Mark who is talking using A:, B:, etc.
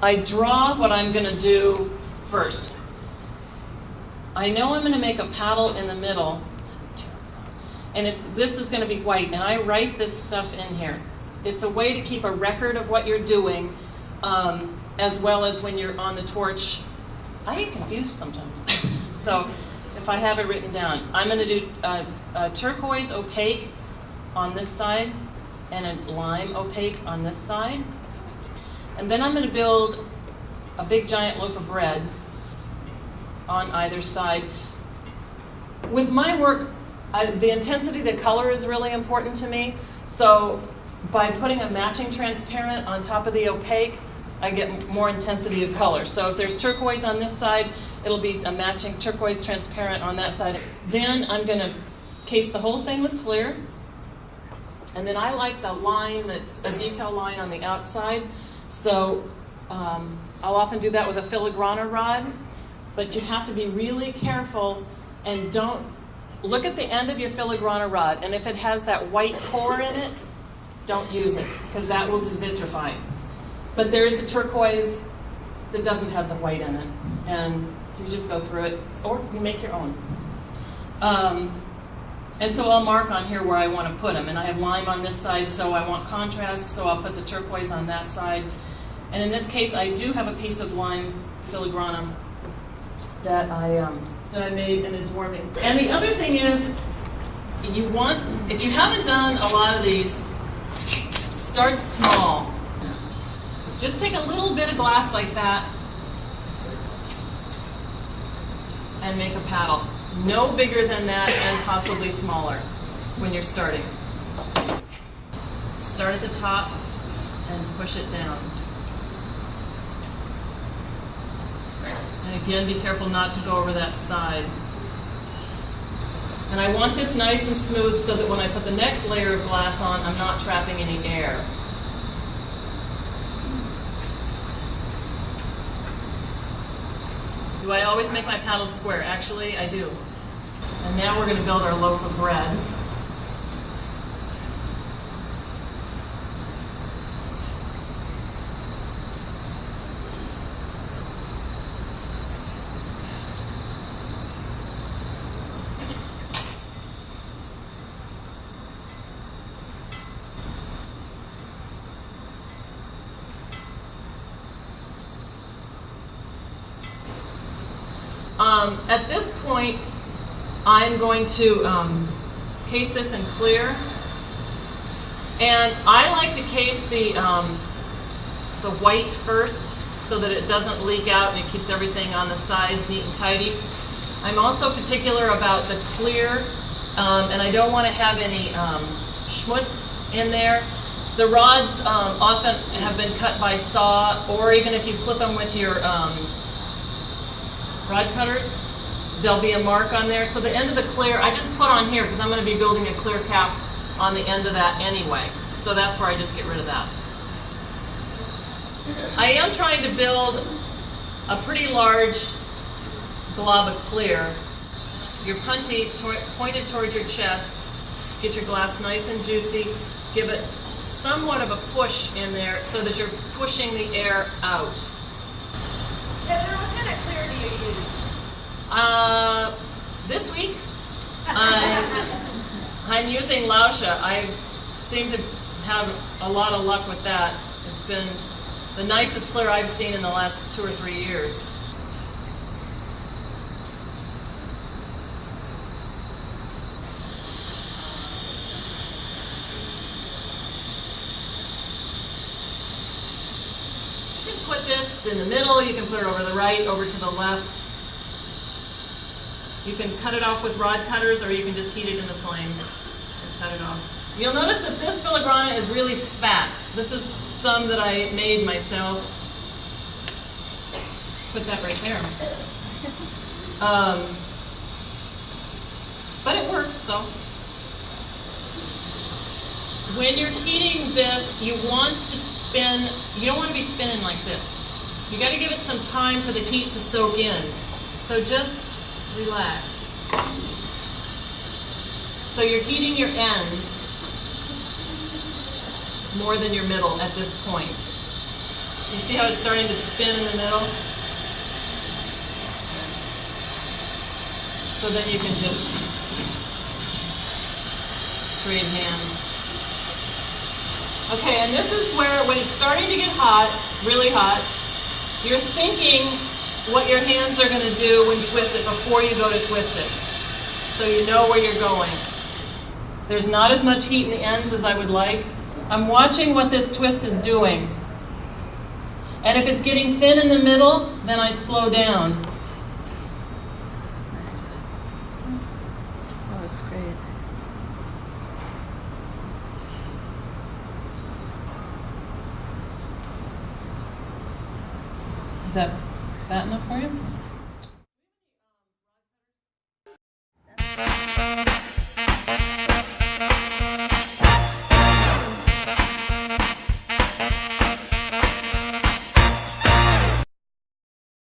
A: I draw what I'm going to do first. I know I'm going to make a paddle in the middle, and this is going to be white, and I write this stuff in here. It's a way to keep a record of what you're doing, as well as when you're on the torch. I get confused sometimes. So if I have it written down, I'm going to do a turquoise opaque on this side and a lime opaque on this side. And then I'm going to build a big giant loaf of bread on either side. With my work, the intensity of the color is really important to me. So by putting a matching transparent on top of the opaque, I get more intensity of color. So if there's turquoise on this side, it'll be a matching turquoise transparent on that side. Then I'm going to case the whole thing with clear. And then I like the line that's a detail line on the outside. So I'll often do that with a filigrana rod. But you have to be really careful and don't look at the end of your filigrana rod. And if it has that white core in it, don't use it, because that will devitrify. But there is a turquoise that doesn't have the white in it. And so you just go through it, or you make your own. And so I'll mark on here where I want to put them. And I have lime on this side, so I want contrast, so I'll put the turquoise on that side. And in this case, I do have a piece of lime filigrana that I made and is warming. And the other thing is, if you haven't done a lot of these, start small. Just take a little bit of glass like that and make a paddle. No bigger than that and possibly smaller when you're starting. Start at the top and push it down. And again, be careful not to go over that side. And I want this nice and smooth so that when I put the next layer of glass on, I'm not trapping any air. Do I always make my paddles square? Actually, I do. And now we're going to build our loaf of bread. At this point, I'm going to case this in clear, and I like to case the white first so that it doesn't leak out and it keeps everything on the sides neat and tidy. I'm also particular about the clear, and I don't want to have any schmutz in there. The rods often have been cut by saw, or even if you clip them with your rod cutters, there'll be a mark on there. So the end of the clear, I just put on here because I'm going to be building a clear cap on the end of that anyway. So that's where I just get rid of that. I am trying to build a pretty large glob of clear. Your punty pointed towards your chest. Get your glass nice and juicy. Give it somewhat of a push in there so that you're pushing the air out.
B: Heather, what kind of clear do you use?
A: This week, I'm using Lauscha. I seem to have a lot of luck with that. It's been the nicest clear I've seen in the last 2 or 3 years. You can put this in the middle, you can put it over the right, over to the left. You can cut it off with rod cutters, or you can just heat it in the flame and cut it off. You'll notice that this filigrana is really fat. This is some that I made myself. Just put that right there. But it works, so. When you're heating this, you want to spin, you don't want to be spinning like this. You got to give it some time for the heat to soak in. So just relax. So you're heating your ends more than your middle at this point. You see how it's starting to spin in the middle? So then you can just trade hands. Okay, and this is where, when it's starting to get hot, really hot, you're thinking what your hands are going to do when you twist it before you go to twist it. So you know where you're going. There's not as much heat in the ends as I would like. I'm watching what this twist is doing. And if it's getting thin in the middle, then I slow down.
C: That's nice. That looks great.
A: Is that fat enough for you?